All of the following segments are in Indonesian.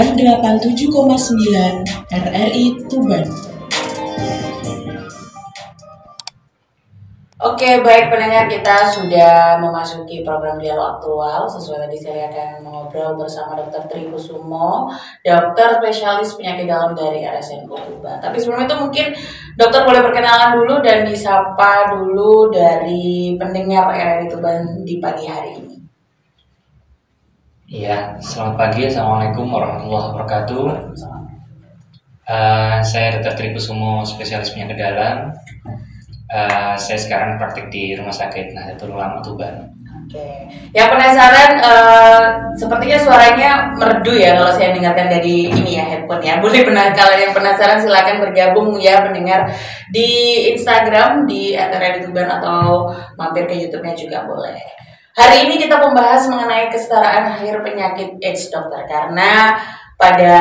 FM 87,9 RRI Tuban. Oke, baik pendengar, kita sudah memasuki program dialog aktual. Sesuai tadi saya akan mengobrol bersama Dr. Tri Kusumo, dokter spesialis penyakit dalam dari RSNU Tuban. Tapi sebelum itu mungkin dokter boleh perkenalan dulu dan disapa dulu dari pendengar RRI Tuban di pagi hari ini. Iya, selamat pagi. Assalamualaikum warahmatullahi wabarakatuh. Saya Dr. Tri Kusumo, spesialis penyakit dalam. Saya sekarang praktik di Rumah Sakit Nahdlatul Ulama Tuban. Oke, yang penasaran, sepertinya suaranya merdu ya kalau saya dengarkan dari ini ya, headphone ya. Boleh kalau yang penasaran silakan bergabung ya pendengar di Instagram di @RRI_Tuban atau mampir ke YouTube-nya juga boleh. Hari ini kita membahas mengenai kesetaraan akhir penyakit AIDS, dokter, karena pada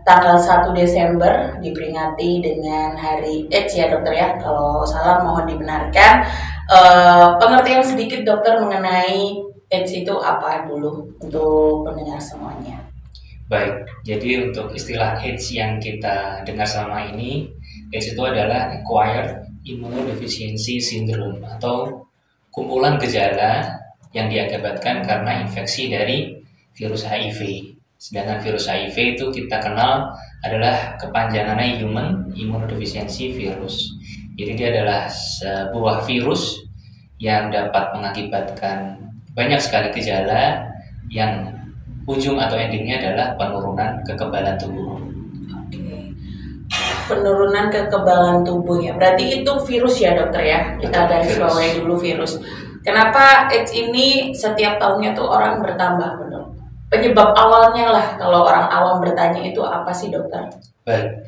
tanggal 1 Desember diperingati dengan Hari AIDS ya dokter ya. Kalau salah mohon dibenarkan. Pengertian sedikit dokter mengenai AIDS itu apa dulu untuk pendengar semuanya. Baik, jadi untuk istilah AIDS yang kita dengar selama ini, AIDS itu adalah Acquired Immunodeficiency Syndrome atau kumpulan gejala yang diakibatkan karena infeksi dari virus HIV. Sedangkan virus HIV itu kita kenal adalah kepanjangannya Human Immunodeficiency Virus. Jadi dia adalah sebuah virus yang dapat mengakibatkan banyak sekali gejala yang ujung atau endingnya adalah penurunan kekebalan tubuh. Oke. Penurunan kekebalan tubuh ya. Berarti itu virus ya dokter ya. Kita garis bawahi dulu virus. Kenapa AIDS ini setiap tahunnya tuh orang bertambah menurut? Penyebab awalnya lah, kalau orang awam bertanya itu apa sih dokter? Baik,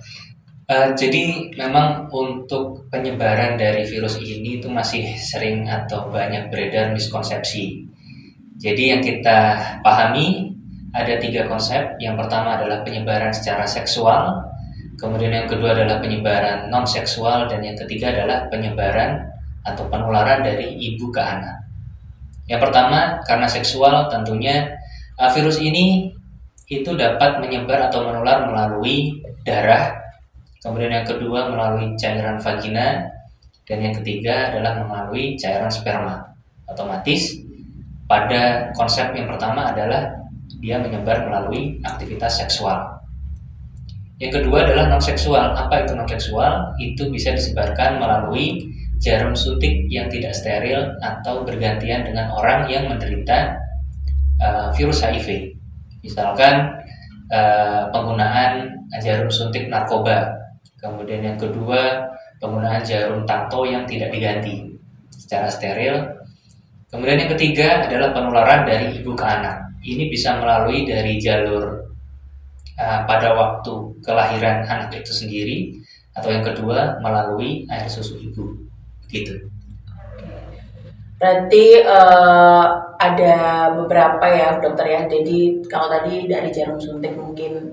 jadi memang untuk penyebaran dari virus ini itu masih sering atau banyak beredar miskonsepsi. Jadi yang kita pahami ada 3 konsep. Yang pertama adalah penyebaran secara seksual, kemudian yang kedua adalah penyebaran non-seksual, dan yang ketiga adalah penyebaran atau penularan dari ibu ke anak. Yang pertama karena seksual, tentunya virus ini itu dapat menyebar atau menular melalui darah, kemudian yang kedua melalui cairan vagina, dan yang ketiga adalah melalui cairan sperma. Otomatis pada konsep yang pertama adalah dia menyebar melalui aktivitas seksual. Yang kedua adalah non-seksual. Apa itu non-seksual? Itu bisa disebarkan melalui jarum suntik yang tidak steril atau bergantian dengan orang yang menderita virus HIV. Misalkan penggunaan jarum suntik narkoba. Kemudian yang kedua penggunaan jarum tato yang tidak diganti secara steril. Kemudian yang ketiga adalah penularan dari ibu ke anak. Ini bisa melalui dari jalur pada waktu kelahiran anak itu sendiri, atau yang kedua melalui air susu ibu. Begitu. Berarti ada beberapa ya dokter ya. Jadi kalau tadi dari jarum suntik mungkin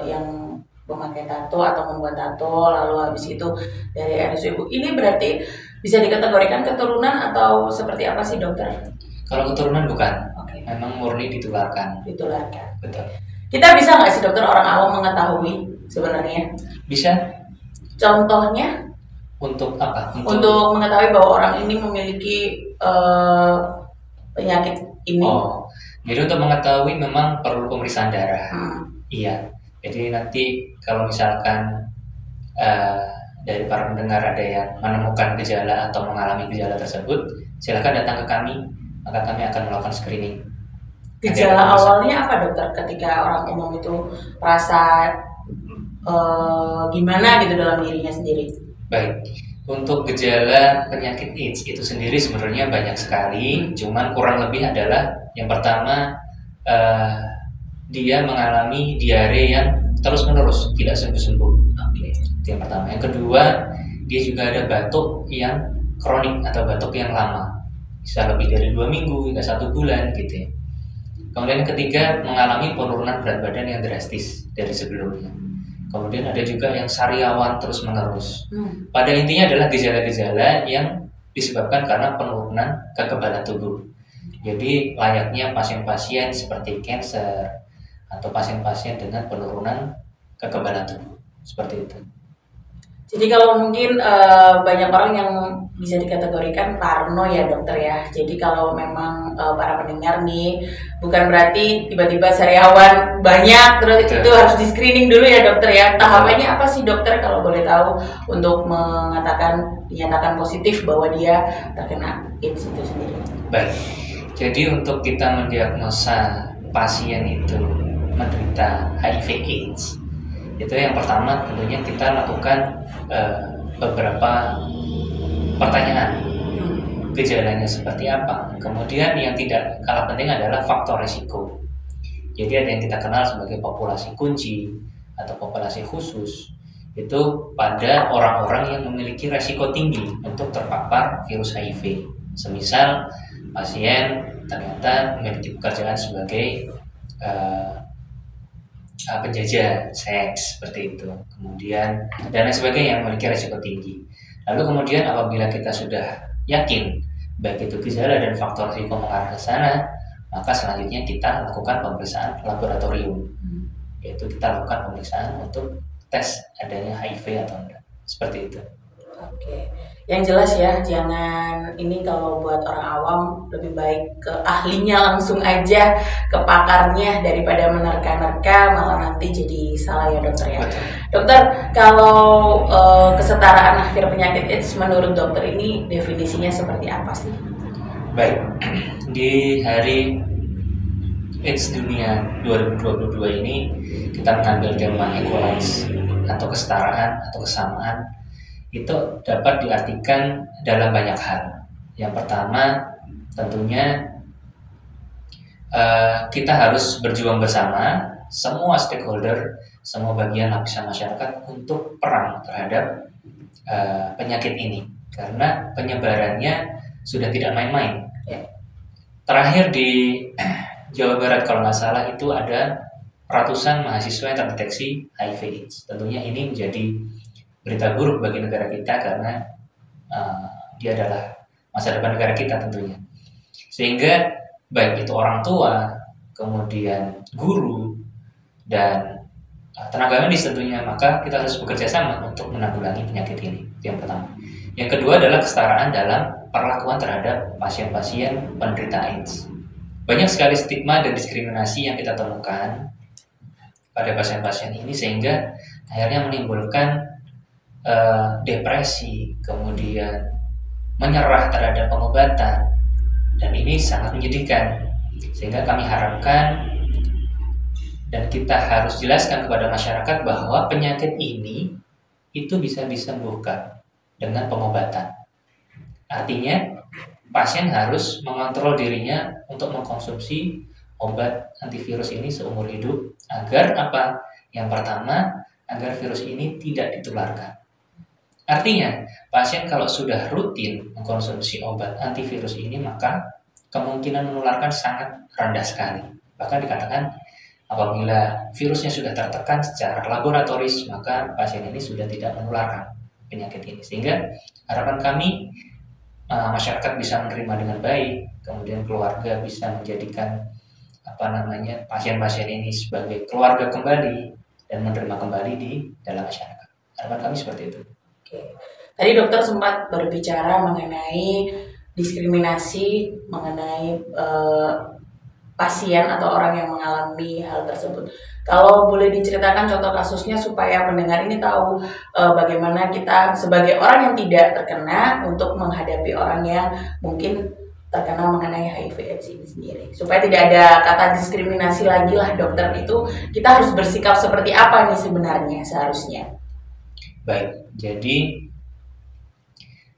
yang memakai tato atau membuat tato, lalu habis itu dari RSU ibu. Ini berarti bisa dikategorikan keturunan atau seperti apa sih dokter? Kalau keturunan bukan, okay. Memang murni ditularkan. Ditularkan. Betul. Kita bisa nggak sih dokter orang awam mengetahui sebenarnya? Bisa. Contohnya? Untuk apa? Untuk mengetahui bahwa orang ini memiliki penyakit ini. Oh, jadi untuk mengetahui memang perlu pemeriksaan darah. Iya. Jadi nanti kalau misalkan dari para pendengar ada yang menemukan gejala atau mengalami gejala tersebut, silakan datang ke kami, maka kami akan melakukan screening. Gejala awalnya apa dokter ketika orang umum itu merasa gimana gitu dalam dirinya sendiri? Baik, untuk gejala penyakit AIDS itu sendiri sebenarnya banyak sekali, cuman kurang lebih adalah yang pertama dia mengalami diare yang terus-menerus, tidak sembuh-sembuh. Okay. Itu yang pertama. Yang kedua, dia juga ada batuk yang kronik atau batuk yang lama, bisa lebih dari 2 minggu hingga 1 bulan gitu ya. Kemudian yang ketiga, mengalami penurunan berat badan yang drastis dari sebelumnya. Kemudian ada juga yang sariawan terus-menerus. Pada intinya adalah gejala-gejala yang disebabkan karena penurunan kekebalan tubuh. Jadi layaknya pasien-pasien seperti kanker atau pasien-pasien dengan penurunan kekebalan tubuh. Seperti itu. Jadi kalau mungkin banyak orang yang bisa dikategorikan parno ya dokter ya. Jadi kalau memang para pendengar nih, bukan berarti tiba-tiba sariawan banyak terus itu harus di screening dulu ya dokter ya. Tahapannya apa sih dokter kalau boleh tahu untuk dinyatakan positif bahwa dia terkena AIDS itu sendiri? Baik, jadi untuk kita mendiagnosa pasien itu menderita HIV/AIDS, itu yang pertama tentunya kita lakukan beberapa pertanyaan, gejalanya seperti apa. Kemudian yang tidak kalah penting adalah faktor risiko. Jadi ada yang kita kenal sebagai populasi kunci atau populasi khusus, itu pada orang-orang yang memiliki resiko tinggi untuk terpapar virus HIV. Semisal pasien ternyata memiliki pekerjaan sebagai penjajah seks seperti itu, kemudian dan lain sebagainya yang memiliki risiko tinggi. Lalu kemudian apabila kita sudah yakin baik itu gejala dan faktor risiko mengarah ke sana, maka selanjutnya kita lakukan pemeriksaan laboratorium, yaitu kita lakukan pemeriksaan untuk tes adanya HIV atau enggak, seperti itu. Oke, yang jelas ya, jangan ini kalau buat orang awam lebih baik ke ahlinya langsung aja, ke pakarnya daripada menerka-nerka malah nanti jadi salah ya dokter ya. Betul. Dokter, kalau kesetaraan akhir penyakit AIDS menurut dokter ini definisinya seperti apa sih? Baik, di hari AIDS Dunia 2022 ini kita mengambil tema equalize atau kesetaraan atau kesamaan. Itu dapat diartikan dalam banyak hal. Yang pertama tentunya kita harus berjuang bersama semua stakeholder, semua bagian lapisan masyarakat untuk perang terhadap penyakit ini, karena penyebarannya sudah tidak main-main. Terakhir di Jawa Barat kalau nggak salah itu ada ratusan mahasiswa yang terdeteksi HIV/AIDS. Tentunya ini menjadi berita buruk bagi negara kita karena dia adalah masa depan negara kita tentunya. Sehingga baik itu orang tua, kemudian guru, dan tenaga medis tentunya, maka kita harus bekerja sama untuk menanggulangi penyakit ini. Itu yang pertama. Yang kedua adalah kesetaraan dalam perlakuan terhadap pasien-pasien penderita AIDS. Banyak sekali stigma dan diskriminasi yang kita temukan pada pasien-pasien ini sehingga akhirnya menimbulkan depresi, kemudian menyerah terhadap pengobatan, dan ini sangat menyedihkan. Sehingga kami harapkan dan kita harus jelaskan kepada masyarakat bahwa penyakit ini itu bisa disembuhkan dengan pengobatan. Artinya pasien harus mengontrol dirinya untuk mengkonsumsi obat antivirus ini seumur hidup agar apa? Yang pertama, agar virus ini tidak ditularkan. Artinya, pasien kalau sudah rutin mengkonsumsi obat antivirus ini, maka kemungkinan menularkan sangat rendah sekali. Bahkan dikatakan apabila virusnya sudah tertekan secara laboratoris, maka pasien ini sudah tidak menularkan penyakit ini. Sehingga harapan kami masyarakat bisa menerima dengan baik, kemudian keluarga bisa menjadikan pasien-pasien ini sebagai keluarga kembali dan menerima kembali di dalam masyarakat. Harapan kami seperti itu. Oke. Tadi dokter sempat berbicara mengenai diskriminasi, mengenai pasien atau orang yang mengalami hal tersebut. Kalau boleh diceritakan contoh kasusnya supaya pendengar ini tahu bagaimana kita sebagai orang yang tidak terkena untuk menghadapi orang yang mungkin terkena mengenai HIV/AIDS ini sendiri. Supaya tidak ada kata diskriminasi lagi lah dokter, itu kita harus bersikap seperti apa nih sebenarnya seharusnya? Baik, jadi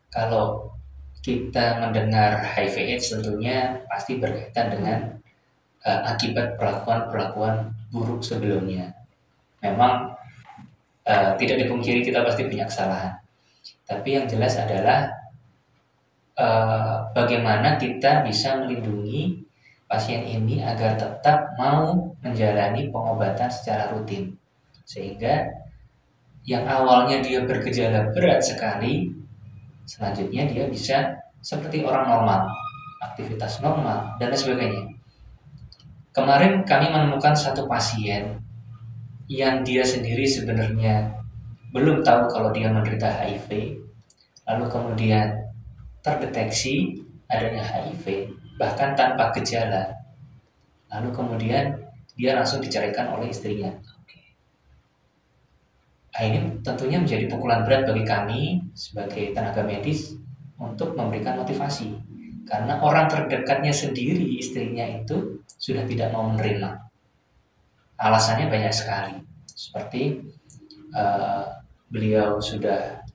kalau kita mendengar HIV/AIDS tentunya pasti berkaitan dengan akibat perlakuan buruk sebelumnya. Memang tidak dipungkiri kita pasti punya kesalahan. Tapi yang jelas adalah bagaimana kita bisa melindungi pasien ini agar tetap mau menjalani pengobatan secara rutin. Sehingga yang awalnya dia bergejala berat sekali, selanjutnya dia bisa seperti orang normal, aktivitas normal, dan lain sebagainya. kemarin kami menemukan satu pasien yang dia sendiri sebenarnya belum tahu kalau dia menderita HIV, lalu kemudian terdeteksi adanya HIV bahkan tanpa gejala, lalu kemudian dia langsung diceraikan oleh istrinya. Nah, ini tentunya menjadi pukulan berat bagi kami sebagai tenaga medis untuk memberikan motivasi, karena orang terdekatnya sendiri, istrinya itu sudah tidak mau menerima. Alasannya banyak sekali, seperti beliau sudah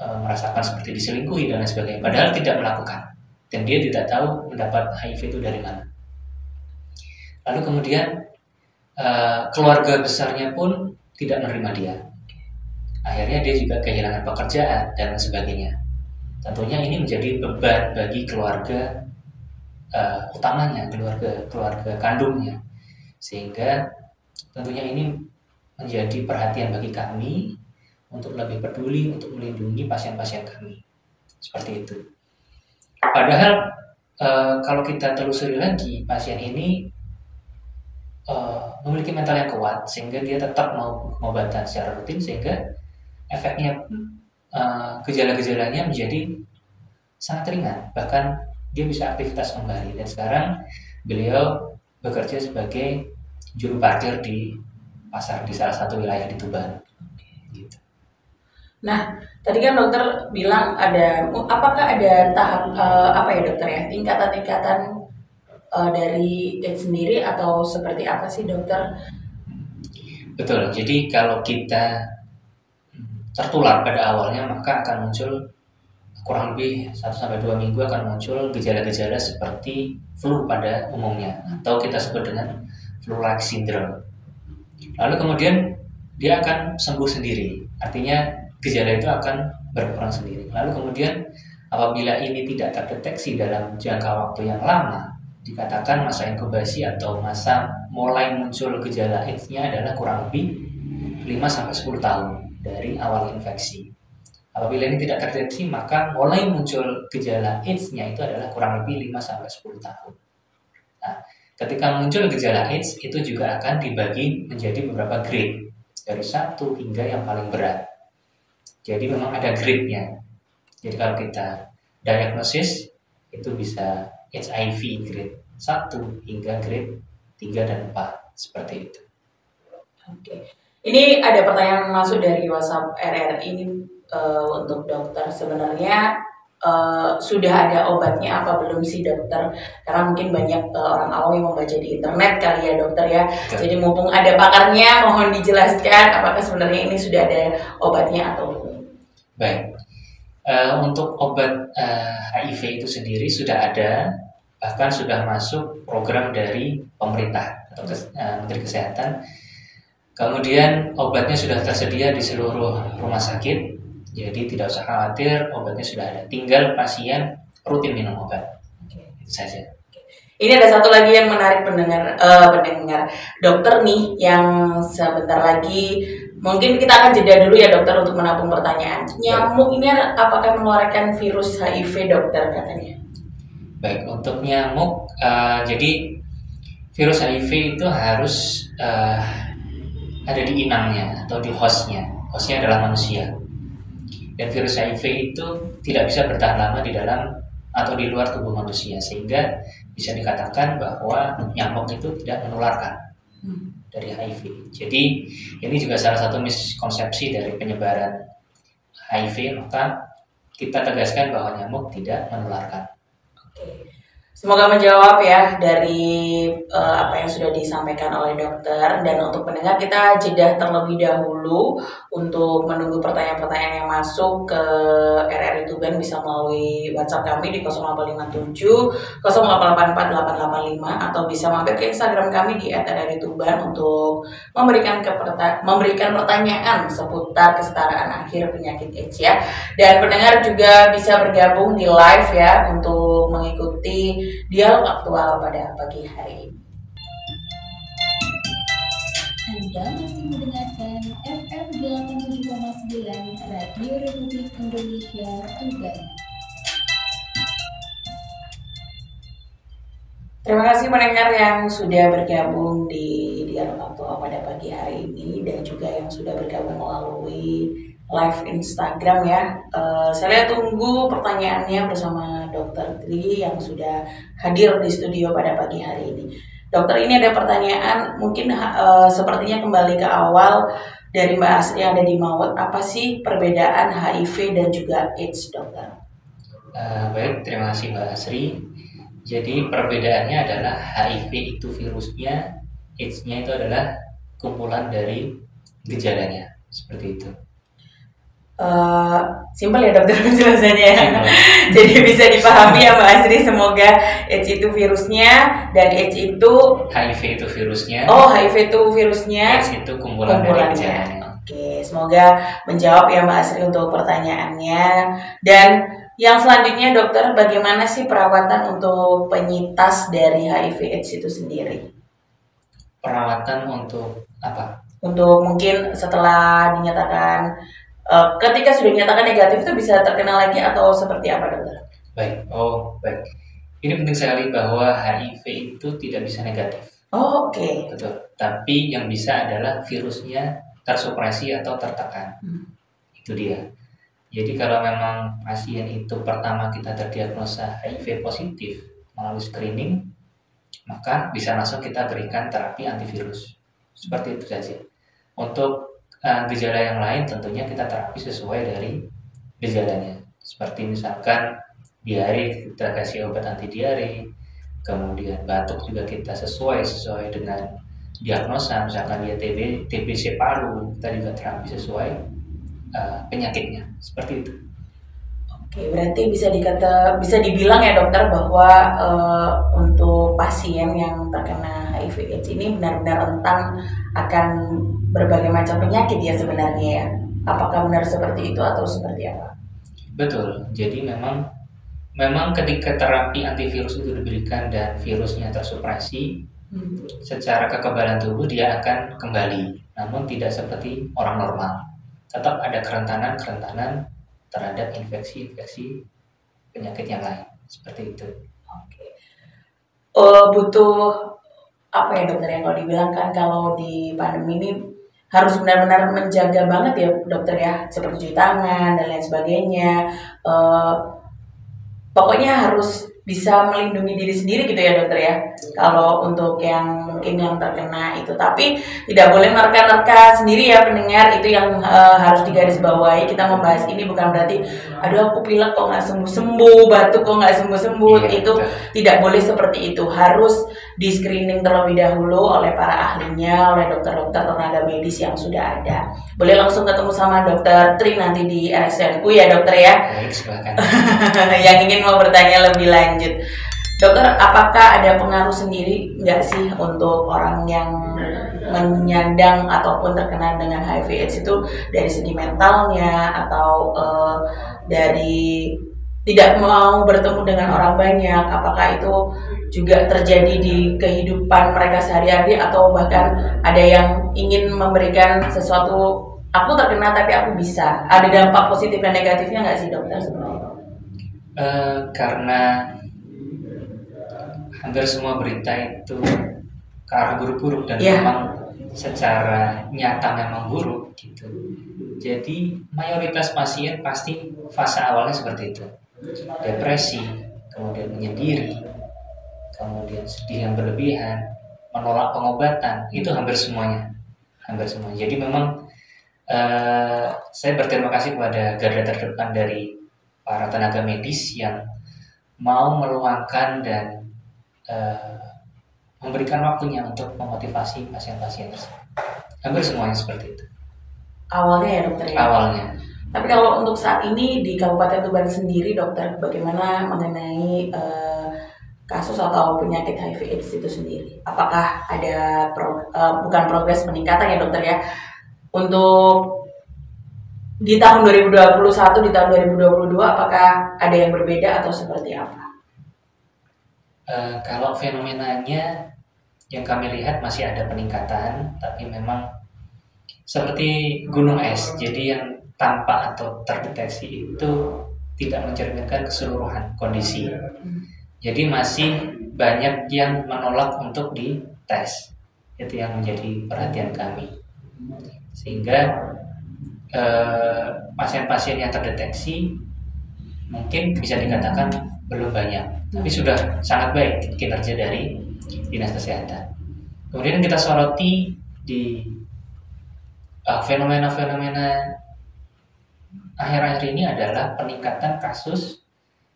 merasakan seperti diselingkuhi dan lain sebagainya, padahal tidak melakukan, dan dia tidak tahu mendapat HIV itu dari mana. Lalu kemudian keluarga besarnya pun tidak menerima dia. Akhirnya dia juga kehilangan pekerjaan dan lain sebagainya. Tentunya ini menjadi beban bagi keluarga utamanya, keluarga kandungnya, sehingga tentunya ini menjadi perhatian bagi kami untuk lebih peduli untuk melindungi pasien-pasien kami, seperti itu. Padahal kalau kita telusuri lagi, pasien ini memiliki mental yang kuat sehingga dia tetap mau pengobatan secara rutin, sehingga efeknya gejala-gejalanya menjadi sangat ringan, bahkan dia bisa aktivitas kembali. Dan sekarang beliau bekerja sebagai juru parkir di pasar di salah satu wilayah di Tuban. Gitu. Nah, tadi kan dokter bilang apakah ada tahap dokter ya, tingkatan-tingkatan dari AIDS sendiri atau seperti apa sih dokter? Betul, jadi kalau kita tertular pada awalnya maka akan muncul kurang lebih 1-2 minggu akan muncul gejala-gejala seperti flu pada umumnya, atau kita sebut dengan flu-like syndrome. Lalu kemudian dia akan sembuh sendiri, artinya gejala itu akan berkurang sendiri. Lalu kemudian apabila ini tidak terdeteksi dalam jangka waktu yang lama, dikatakan masa inkubasi atau masa mulai muncul gejala AIDS-nya adalah kurang lebih 5-10 tahun dari awal infeksi. Apabila ini tidak terdeteksi, maka mulai muncul gejala AIDS-nya itu adalah kurang lebih 5-10 tahun. Nah, ketika muncul gejala AIDS, itu juga akan dibagi menjadi beberapa grade, dari 1 hingga yang paling berat. Jadi memang ada grade-nya. Jadi kalau kita diagnosis, itu bisa HIV grade 1 hingga grade 3 dan 4, seperti itu. Oke. Ini ada pertanyaan masuk dari WhatsApp RRI ini untuk dokter. Sebenarnya sudah ada obatnya apa belum sih dokter? Karena mungkin banyak orang awam yang membaca di internet kali ya dokter ya. Betul. Jadi mumpung ada pakarnya, mohon dijelaskan apakah sebenarnya ini sudah ada obatnya atau belum? Baik. Untuk obat HIV itu sendiri sudah ada, bahkan sudah masuk program dari pemerintah atau Menteri Kesehatan. Kemudian obatnya sudah tersedia di seluruh rumah sakit, jadi tidak usah khawatir, obatnya sudah ada. Tinggal pasien rutin minum obat. Itu saja. Ini ada satu lagi yang menarik pendengar dokter nih, yang sebentar lagi mungkin kita akan jeda dulu ya dokter untuk menampung pertanyaan. Nyamuk ini apakah mengeluarkan virus HIV dokter katanya? Baik, untuk nyamuk, jadi virus HIV itu harus ada di inangnya atau di hostnya. Hostnya adalah manusia. Dan virus HIV itu tidak bisa bertahan lama di dalam atau di luar tubuh manusia, sehingga bisa dikatakan bahwa nyamuk itu tidak menularkan dari HIV. Jadi ini juga salah satu miskonsepsi dari penyebaran HIV, maka kita tegaskan bahwa nyamuk tidak menularkan. Oke. Semoga menjawab ya dari apa yang sudah disampaikan oleh dokter. Dan untuk pendengar, kita jeda terlebih dahulu untuk menunggu pertanyaan-pertanyaan yang masuk ke RRI Tuban, bisa melalui WhatsApp kami di 0857 0884 885, atau bisa mampir ke Instagram kami di @RRI Tuban untuk memberikan pertanyaan seputar kesetaraan akhir penyakit AIDS ya. Dan pendengar juga bisa bergabung di live ya untuk mengikuti dialog aktual pada pagi hari ini. Anda masih mendengarkan FM 87,9 Radio Republik Indonesia Tuban. Terima kasih pendengar yang sudah bergabung di Dialog Aktual pada pagi hari ini dan juga yang sudah bergabung melalui live Instagram ya. Saya tunggu pertanyaannya bersama Dokter Tri yang sudah hadir di studio pada pagi hari ini. Dokter, ini ada pertanyaan mungkin sepertinya kembali ke awal dari Mbak Asri yang ada di Maut. Apa sih perbedaan HIV dan juga AIDS, dokter? Baik, terima kasih Mbak Asri. Jadi perbedaannya adalah HIV itu virusnya, AIDS-nya itu adalah kumpulan dari gejalanya, seperti itu. Simpel ya dokter penjelasannya. Jadi bisa dipahami ya Mbak Asri, semoga AIDS itu virusnya dan AIDS itu HIV itu virusnya. Oh, HIV itu virusnya. AIDS itu kumpulan dari gejalanya. Oke, semoga menjawab ya Mbak Asri untuk pertanyaannya. Dan yang selanjutnya dokter, bagaimana sih perawatan untuk penyintas dari HIV AIDS itu sendiri? Perawatan untuk apa? Untuk mungkin setelah dinyatakan, ketika sudah dinyatakan negatif itu bisa terkena lagi atau seperti apa dokter? Baik, baik. Ini penting sekali bahwa HIV itu tidak bisa negatif. Oh, oke. Betul. Tapi yang bisa adalah virusnya tersupresi atau tertekan. Itu dia. Jadi kalau memang pasien itu pertama kita terdiagnosa HIV positif melalui screening, maka bisa langsung kita berikan terapi antivirus. Seperti itu saja. Untuk gejala yang lain tentunya kita terapi sesuai dari gejalanya. Seperti misalkan diare, kita kasih obat anti diare, kemudian batuk juga kita sesuai dengan diagnosa. Misalkan dia TBC paru, kita juga terapi sesuai penyakitnya, seperti itu. Oke, berarti bisa dibilang ya dokter bahwa untuk pasien yang terkena HIV/AIDS ini benar-benar rentan akan berbagai macam penyakit ya sebenarnya ya. Apakah benar seperti itu atau seperti apa? Betul. Jadi memang ketika terapi antivirus itu diberikan dan virusnya tersupresi, secara kekebalan tubuh dia akan kembali, namun tidak seperti orang normal. Tetap ada kerentanan terhadap infeksi penyakit yang lain, seperti itu. Oke. Butuh apa ya dokter yang kalau dibilang kan kalau di pandemi ini harus benar-benar menjaga banget ya dokter ya, seperti cuci tangan dan lain sebagainya. Pokoknya harus bisa melindungi diri sendiri gitu ya dokter ya. Kalau untuk yang mungkin yang terkena itu, tapi tidak boleh nerka-nerka sendiri ya pendengar, itu yang harus digarisbawahi. Kita membahas ini bukan berarti aduh aku pilek kok nggak sembuh-sembuh, batuk kok nggak sembuh-sembuh. Itu tidak boleh seperti itu. Harus di screening terlebih dahulu oleh para ahlinya, oleh dokter-dokter tenaga medis yang sudah ada. Boleh langsung ketemu sama dokter Tri nanti di RSNU ya dokter ya. Baik, silakan. Yang ingin mau bertanya lebih lanjut, dokter, apakah ada pengaruh sendiri nggak sih untuk orang yang menyandang ataupun terkena dengan HIV/AIDS itu dari segi mentalnya atau dari tidak mau bertemu dengan orang banyak? Apakah itu juga terjadi di kehidupan mereka sehari-hari atau bahkan ada yang ingin memberikan sesuatu, aku terkena tapi aku bisa, ada dampak positif dan negatifnya nggak sih dokter sebenarnya? Karena hampir semua berita itu ke arah buruk-buruk dan memang secara nyata memang buruk gitu. Jadi mayoritas pasien pasti fase awalnya seperti itu, depresi, kemudian menyendiri, kemudian sedih yang berlebihan, menolak pengobatan, itu hampir semuanya. Jadi memang saya berterima kasih kepada garda terdepan dari para tenaga medis yang mau meluangkan dan memberikan waktunya untuk memotivasi pasien-pasien tersebut. Hampir semuanya seperti itu. Awalnya ya dokter ya? Awalnya. Tapi kalau untuk saat ini di Kabupaten Tuban sendiri dokter, bagaimana mengenai kasus atau penyakit HIV/AIDS itu sendiri? Apakah ada bukan progres peningkatan ya dokter ya? Untuk di tahun 2021, di tahun 2022, apakah ada yang berbeda atau seperti apa? Kalau fenomenanya yang kami lihat masih ada peningkatan, tapi memang seperti gunung es. Jadi yang tampak atau terdeteksi itu tidak mencerminkan keseluruhan kondisi. Jadi masih banyak yang menolak untuk dites. Itu yang menjadi perhatian kami. Sehingga pasien-pasien yang terdeteksi mungkin bisa dikatakan belum banyak, tapi sudah sangat baik kinerja dari Dinas Kesehatan. Kemudian kita soroti di fenomena-fenomena akhir-akhir ini adalah peningkatan kasus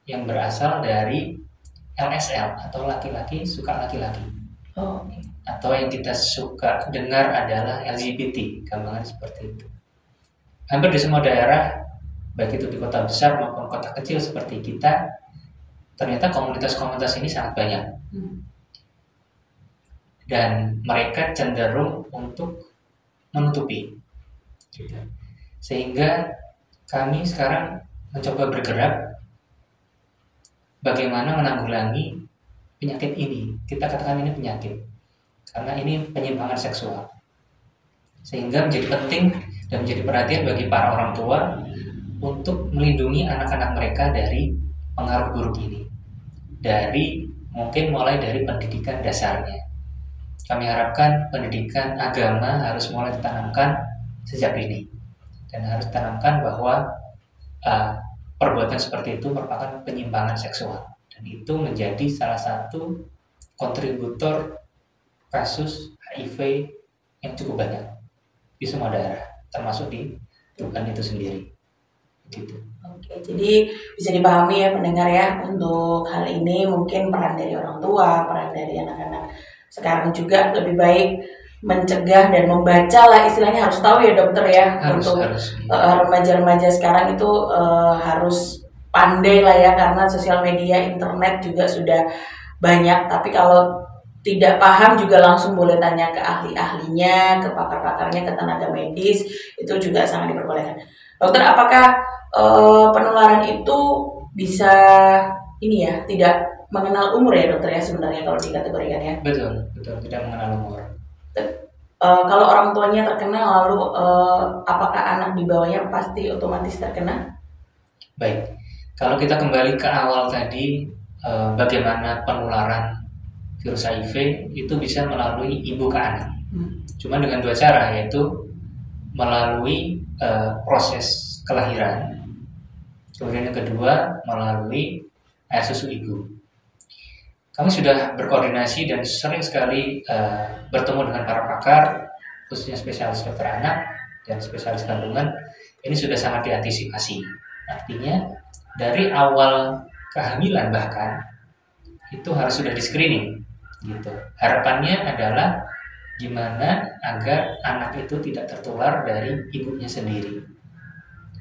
yang berasal dari LSL atau laki-laki suka laki-laki. Atau yang kita suka dengar adalah LGBT, gambaran seperti itu. Hampir di semua daerah, baik itu di kota besar maupun kota kecil seperti kita, ternyata komunitas-komunitas ini sangat banyak. Dan mereka cenderung untuk menutupi. Gitu. Sehingga kami sekarang mencoba bergerak bagaimana menanggulangi penyakit ini. Kita katakan ini penyakit, karena ini penyimpangan seksual. Sehingga menjadi penting dan menjadi perhatian bagi para orang tua untuk melindungi anak-anak mereka dari pengaruh buruk ini. Mulai dari pendidikan dasarnya. Kami harapkan pendidikan agama harus mulai ditanamkan sejak ini. Dan harus ditanamkan bahwa perbuatan seperti itu merupakan penyimpangan seksual. Dan itu menjadi salah satu kontributor kasus HIV yang cukup banyak di semua daerah, termasuk di Tuban itu sendiri. Gitu. Oke, jadi bisa dipahami ya pendengar ya, untuk hal ini mungkin peran dari orang tua, peran dari anak-anak sekarang juga lebih baik mencegah dan membaca lah, istilahnya harus tahu ya dokter ya, untuk remaja-remaja sekarang itu harus pandai lah ya, karena sosial media, internet juga sudah banyak. Tapi kalau tidak paham juga langsung boleh tanya ke ahli-ahlinya, ke pakar-pakarnya, ke tenaga medis, itu juga sangat diperbolehkan. Dokter, apakah penularan itu bisa ini ya, tidak mengenal umur ya dokter ya sebenarnya kalau dikategorikan ya? Betul, tidak mengenal umur. Kalau orang tuanya terkena, lalu apakah anak di bawahnya pasti otomatis terkena? Baik, kalau kita kembali ke awal tadi, bagaimana penularan virus HIV itu bisa melalui ibu ke anak. Cuma dengan dua cara, yaitu melalui proses kelahiran, kemudian yang kedua melalui air susu ibu. Kami sudah berkoordinasi dan sering sekali bertemu dengan para pakar, khususnya spesialis dokter anak dan spesialis kandungan. Ini sudah sangat diantisipasi. Artinya dari awal kehamilan bahkan itu harus sudah di screening. Gitu. Harapannya adalah gimana agar anak itu tidak tertular dari ibunya sendiri.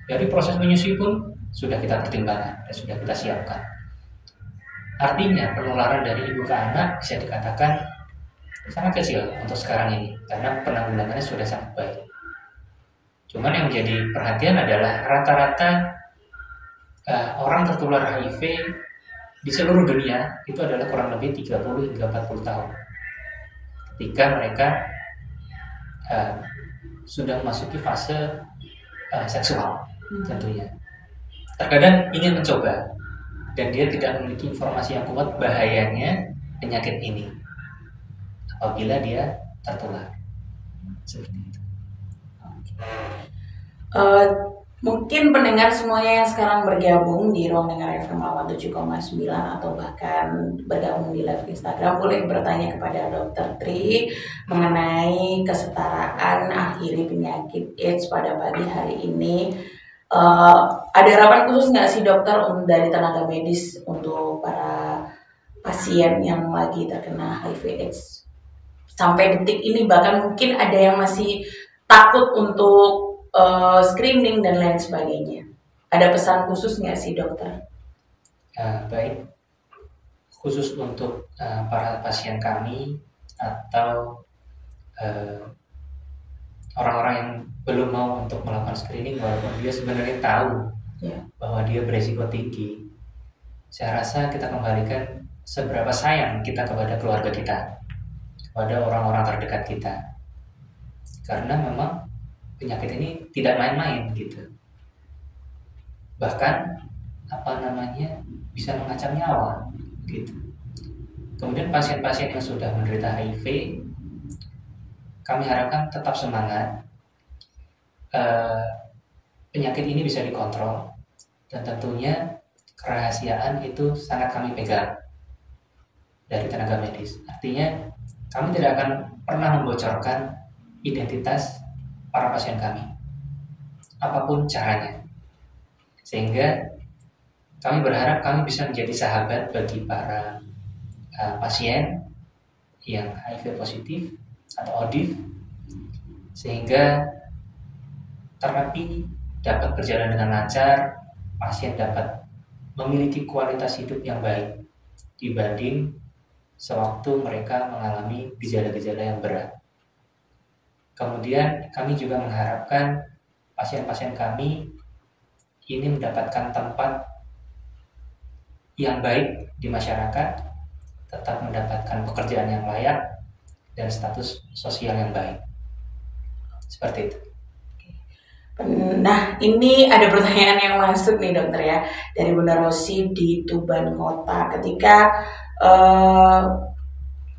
Dari proses menyusui pun sudah kita pertimbangkan dan sudah kita siapkan. Artinya penularan dari ibu ke anak bisa dikatakan sangat kecil untuk sekarang ini, karena penanggulangannya sudah sangat baik. Cuman yang menjadi perhatian adalah rata-rata orang tertular HIV di seluruh dunia itu adalah kurang lebih 30 hingga 40 tahun. Ketika mereka sudah memasuki fase seksual tentunya. Terkadang ingin mencoba dan dia tidak memiliki informasi yang kuat bahayanya penyakit ini apabila dia tertular. Seperti itu. Mungkin pendengar semuanya yang sekarang bergabung di Ruang Dengar FM 7,9 atau bahkan bergabung di live Instagram boleh bertanya kepada Dr. Tri mengenai kesetaraan akhiri penyakit AIDS pada pagi hari ini. Ada harapan khusus nggak sih dokter dari tenaga medis untuk para pasien yang lagi terkena HIV/AIDS sampai detik ini, bahkan mungkin ada yang masih takut untuk screening dan lain sebagainya. Ada pesan khusus nggak sih dokter? Baik, khusus untuk para pasien kami atau orang-orang yang belum mau untuk melakukan screening walaupun dia sebenarnya tahu bahwa dia beresiko tinggi. Saya rasa kita kembalikan seberapa sayang kita kepada keluarga kita, kepada orang-orang terdekat kita. Karena memang penyakit ini tidak main-main gitu. Bahkan bisa mengancam nyawa. gitu. Kemudian pasien-pasien yang sudah menderita HIV, kami harapkan tetap semangat. Penyakit ini bisa dikontrol, dan tentunya kerahasiaan itu sangat kami pegang dari tenaga medis. Artinya kami tidak akan pernah membocorkan identitas para pasien kami, apapun caranya. Sehingga kami berharap kami bisa menjadi sahabat bagi para pasien yang HIV positif atau ODIF, sehingga terapi dapat berjalan dengan lancar, pasien dapat memiliki kualitas hidup yang baik dibanding sewaktu mereka mengalami gejala-gejala yang berat. Kemudian kami juga mengharapkan pasien-pasien kami ini mendapatkan tempat yang baik di masyarakat, tetap mendapatkan pekerjaan yang layak, dan status sosial yang baik. Seperti itu. Nah, ini ada pertanyaan yang masuk nih dokter ya, dari Bunda Rosi di Tuban Kota. Ketika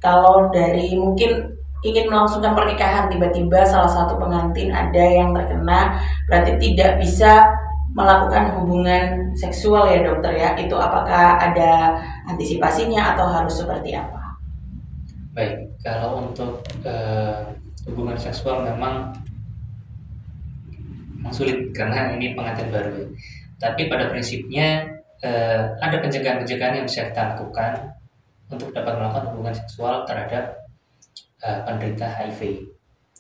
kalau dari mungkin ingin melangsungkan pernikahan, tiba-tiba salah satu pengantin ada yang terkena, berarti tidak bisa melakukan hubungan seksual ya dokter ya. Itu apakah ada antisipasinya atau harus seperti apa? Baik, kalau untuk hubungan seksual memang sulit karena ini pengantin baru ya. Tapi pada prinsipnya ada pencegahan-pencegahan yang bisa kita lakukan untuk dapat melakukan hubungan seksual terhadap penderita HIV,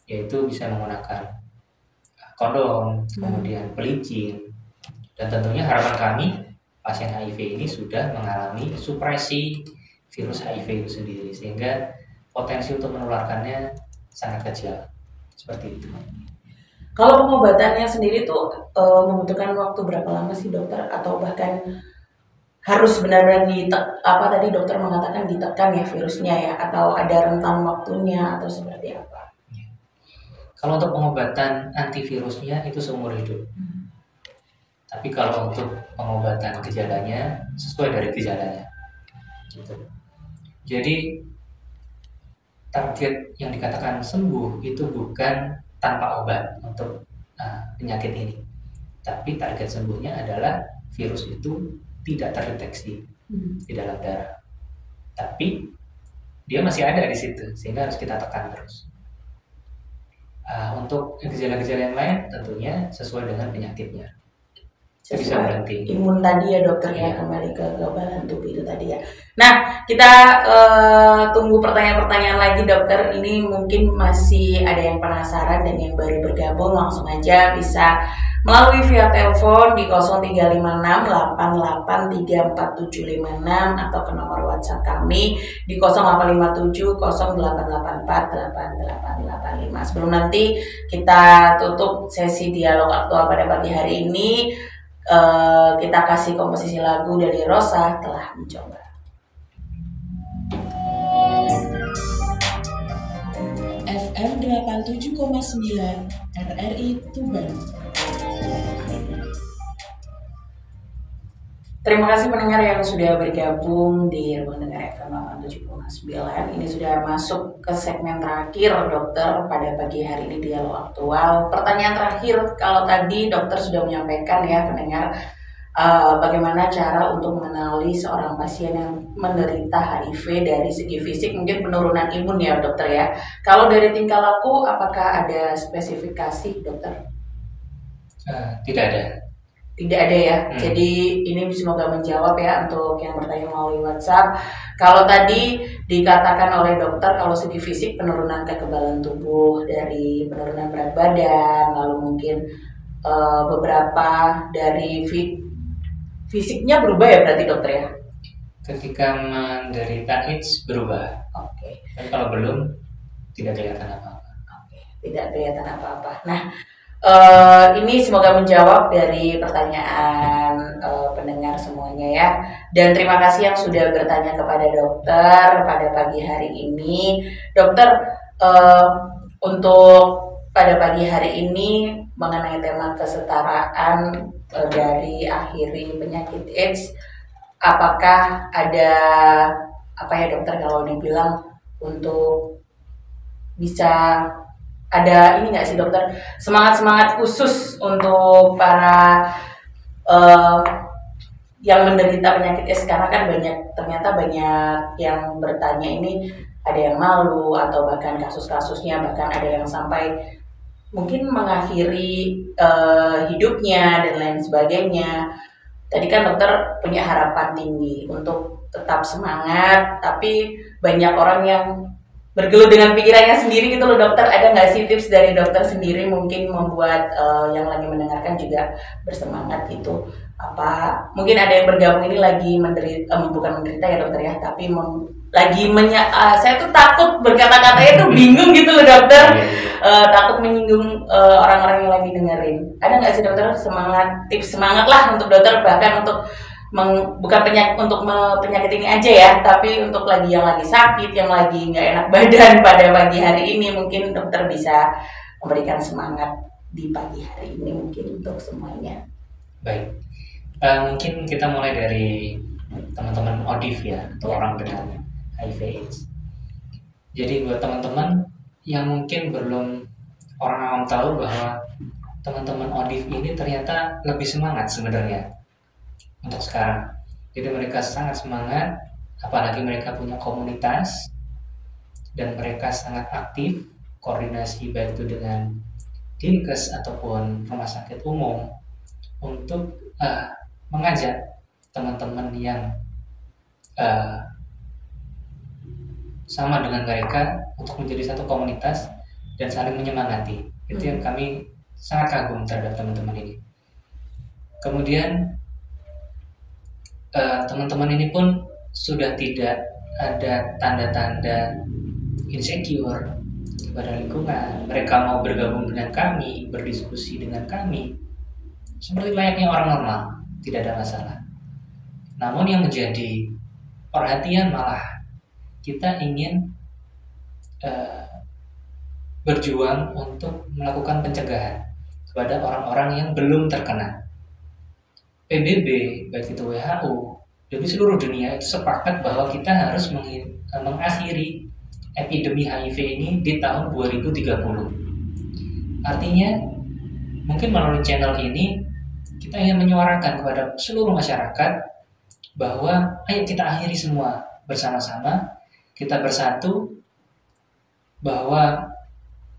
yaitu bisa menggunakan kondom, kemudian pelicin, dan tentunya harapan kami pasien HIV ini sudah mengalami supresi virus HIV itu sendiri, sehingga potensi untuk menularkannya sangat kecil. Seperti itu. Kalau pengobatannya sendiri tuh membutuhkan waktu berapa lama sih dokter, atau bahkan harus benar-benar tadi dokter mengatakan ditekan ya virusnya ya, atau ada rentan waktunya atau seperti apa? Kalau untuk pengobatan antivirusnya itu seumur hidup. Tapi kalau untuk pengobatan gejalanya sesuai dari gejalanya. Gitu. Jadi target yang dikatakan sembuh itu bukan tanpa obat untuk penyakit ini, tapi target sembuhnya adalah virus itu tidak terdeteksi di dalam darah, tapi dia masih ada di situ, sehingga harus kita tekan terus. Untuk gejala-gejala yang lain tentunya sesuai dengan penyakitnya. Bisa berhenti. Imun tadi ya dokter ya, kembali ke kekebalan tubuh itu tadi ya. Nah, kita tunggu pertanyaan-pertanyaan lagi dokter. Ini mungkin masih ada yang penasaran dan yang baru bergabung, langsung aja bisa melalui via telepon di 0356883476 atau ke nomor WhatsApp kami di 085708848885. Sebelum nanti kita tutup sesi dialog aktual pada pagi hari ini, kita kasih komposisi lagu dari Rosa Telah Mencoba. FM 87,9 RRI Tuban. Terima kasih pendengar yang sudah bergabung di Ruang Dengar FM 87,9. Ini sudah masuk ke segmen terakhir dokter pada pagi hari ini dialog aktual. Pertanyaan terakhir, kalau tadi dokter sudah menyampaikan ya pendengar, bagaimana cara untuk mengenali seorang pasien yang menderita HIV dari segi fisik, mungkin penurunan imun ya dokter ya. Kalau dari tingkah laku, apakah ada spesifikasi dokter? Tidak ada. Tidak ada ya. Jadi ini semoga menjawab ya untuk yang bertanya melalui WhatsApp. Kalau tadi dikatakan oleh dokter kalau segi fisik penurunan kekebalan tubuh dari penurunan berat badan, lalu mungkin beberapa dari fisiknya berubah ya berarti dokter ya. Ketika menderita AIDS berubah. Oke. Tapi kalau belum tidak kelihatan apa-apa. Oke, tidak kelihatan apa-apa. Nah, ini semoga menjawab dari pertanyaan pendengar semuanya ya. Dan terima kasih yang sudah bertanya kepada dokter pada pagi hari ini. Dokter, untuk pada pagi hari ini mengenai tema kesetaraan dari akhiri penyakit AIDS, apakah ada apa ya dokter kalau dibilang untuk bisa ada ini nggak sih dokter, semangat khusus untuk para eh, yang menderita penyakit AIDS, karena kan ternyata banyak yang bertanya ini, ada yang malu atau bahkan kasusnya bahkan ada yang sampai mungkin mengakhiri hidupnya dan lain sebagainya. Tadi kan dokter punya harapan tinggi untuk tetap semangat, tapi banyak orang yang bergelut dengan pikirannya sendiri gitu loh dokter. Ada nggak sih tips dari dokter sendiri mungkin membuat yang lagi mendengarkan juga bersemangat gitu? Apa mungkin ada yang bergabung ini lagi menderita, bukan menderita ya dokter ya, tapi saya tuh takut berkata-katanya tuh bingung gitu loh dokter. Takut menyinggung orang-orang yang lagi dengerin. Ada nggak sih dokter tips semangat lah untuk dokter, bahkan untuk bukan penyakit ini aja ya, tapi untuk yang lagi sakit, yang lagi nggak enak badan pada pagi hari ini, mungkin dokter bisa memberikan semangat di pagi hari ini mungkin untuk semuanya. Baik, mungkin kita mulai dari teman-teman ODIF ya, atau orang dengan HIV/AIDS. Jadi buat teman-teman yang mungkin belum orang awam tahu bahwa teman-teman ODIF ini ternyata lebih semangat sebenarnya untuk sekarang. Jadi mereka sangat semangat, apalagi mereka punya komunitas dan mereka sangat aktif koordinasi baik itu dengan Dinkes ataupun rumah sakit umum untuk mengajak teman-teman yang sama dengan mereka untuk menjadi satu komunitas dan saling menyemangati. Itu yang kami sangat kagum terhadap teman-teman ini. Kemudian teman-teman ini pun sudah tidak ada tanda-tanda insecure kepada lingkungan. Mereka mau bergabung dengan kami, berdiskusi dengan kami seperti layaknya orang normal, tidak ada masalah. Namun yang menjadi perhatian malah kita ingin berjuang untuk melakukan pencegahan kepada orang-orang yang belum terkena. PBB, baik itu WHO, jadi seluruh dunia itu sepakat bahwa kita harus mengakhiri epidemi HIV ini di tahun 2030. Artinya, mungkin melalui channel ini kita ingin menyuarakan kepada seluruh masyarakat bahwa ayo kita akhiri semua bersama-sama, kita bersatu, bahwa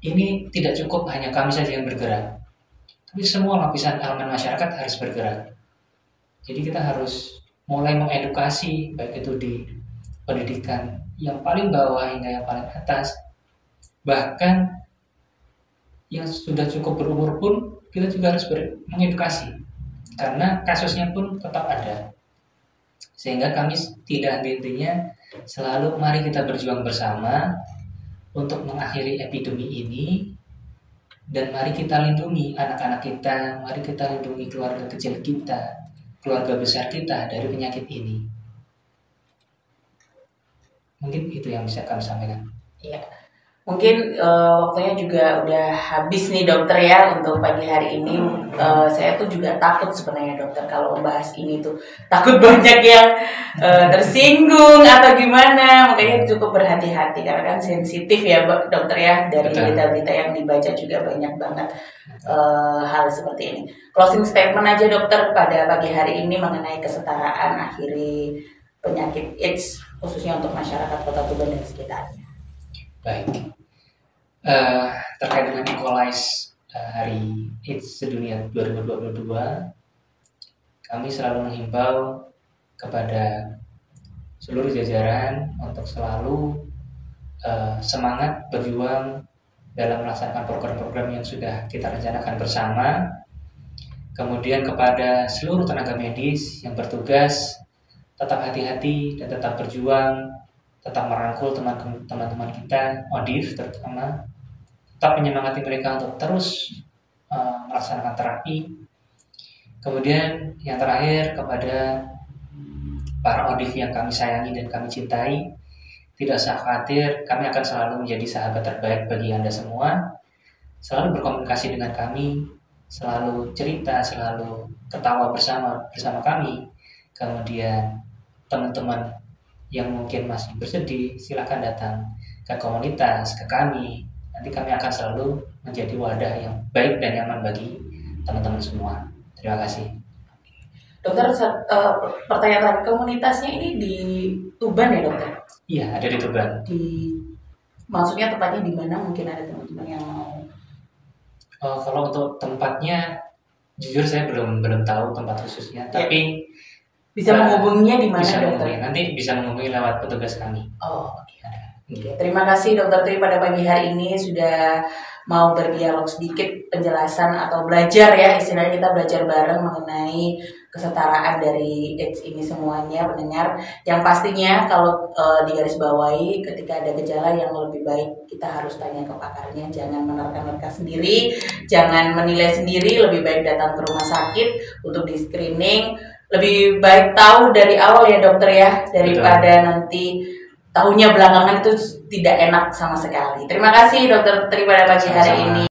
ini tidak cukup hanya kami saja yang bergerak, tapi semua lapisan elemen masyarakat harus bergerak. Jadi kita harus mulai mengedukasi, baik itu di pendidikan yang paling bawah hingga yang paling atas. Bahkan yang sudah cukup berumur pun kita juga harus mengedukasi, karena kasusnya pun tetap ada. Sehingga kami tidak henti-hentinya selalu mari kita berjuang bersama untuk mengakhiri epidemi ini, dan mari kita lindungi anak-anak kita, mari kita lindungi keluarga kecil kita, keluarga besar kita dari penyakit ini. Mungkin itu yang bisa kami sampaikan. Iya, mungkin waktunya juga udah habis nih dokter ya untuk pagi hari ini. Saya tuh juga takut sebenarnya dokter kalau membahas ini tuh, takut banyak yang tersinggung atau gimana, makanya cukup berhati-hati karena kan sensitif ya dokter ya, dari berita-berita yang dibaca juga banyak banget hal seperti ini. Closing statement aja dokter pada pagi hari ini mengenai kesetaraan akhiri penyakit AIDS khususnya untuk masyarakat Kota Tuban dan sekitarnya. Baik, terkait dengan Equalize Hari AIDS Sedunia 2022, kami selalu menghimbau kepada seluruh jajaran untuk selalu semangat berjuang dalam melaksanakan program-program yang sudah kita rencanakan bersama. Kemudian kepada seluruh tenaga medis yang bertugas, tetap hati-hati dan tetap berjuang, tetap merangkul teman-teman kita, ODIF terutama, tetap menyemangati mereka untuk terus melaksanakan terapi. Kemudian yang terakhir kepada para ODIF yang kami sayangi dan kami cintai, tidak usah khawatir, kami akan selalu menjadi sahabat terbaik bagi Anda semua. Selalu berkomunikasi dengan kami, selalu cerita, selalu ketawa bersama kami. Kemudian teman-teman yang mungkin masih bersedih, silakan datang ke komunitas, ke kami. Nanti kami akan selalu menjadi wadah yang baik dan nyaman bagi teman-teman semua. Terima kasih. Dokter, pertanyaan terakhir, komunitasnya ini di Tuban ya dokter? Iya, ada di Tuban. Maksudnya tempatnya di mana? Mungkin ada teman-teman yang mau. Kalau untuk tempatnya, jujur saya belum tahu tempat khususnya, tapi bisa menghubunginya di mana bisa dokter? nanti bisa menghubungi lewat petugas kami. Oh, oke. Terima kasih Dokter Tri pada pagi hari ini sudah mau berdialog sedikit penjelasan atau belajar ya, istilahnya kita belajar bareng mengenai kesetaraan dari AIDS ini semuanya pendengar. Yang pastinya kalau digarisbawahi ketika ada gejala yang lebih baik kita harus tanya ke pakarnya, jangan menerka-nerka sendiri, jangan menilai sendiri, lebih baik datang ke rumah sakit untuk di screening. Lebih baik tahu dari awal ya dokter ya, daripada nanti tahunya belakangan itu tidak enak sama sekali. Terima kasih Dokter Tri pada pagi hari ini.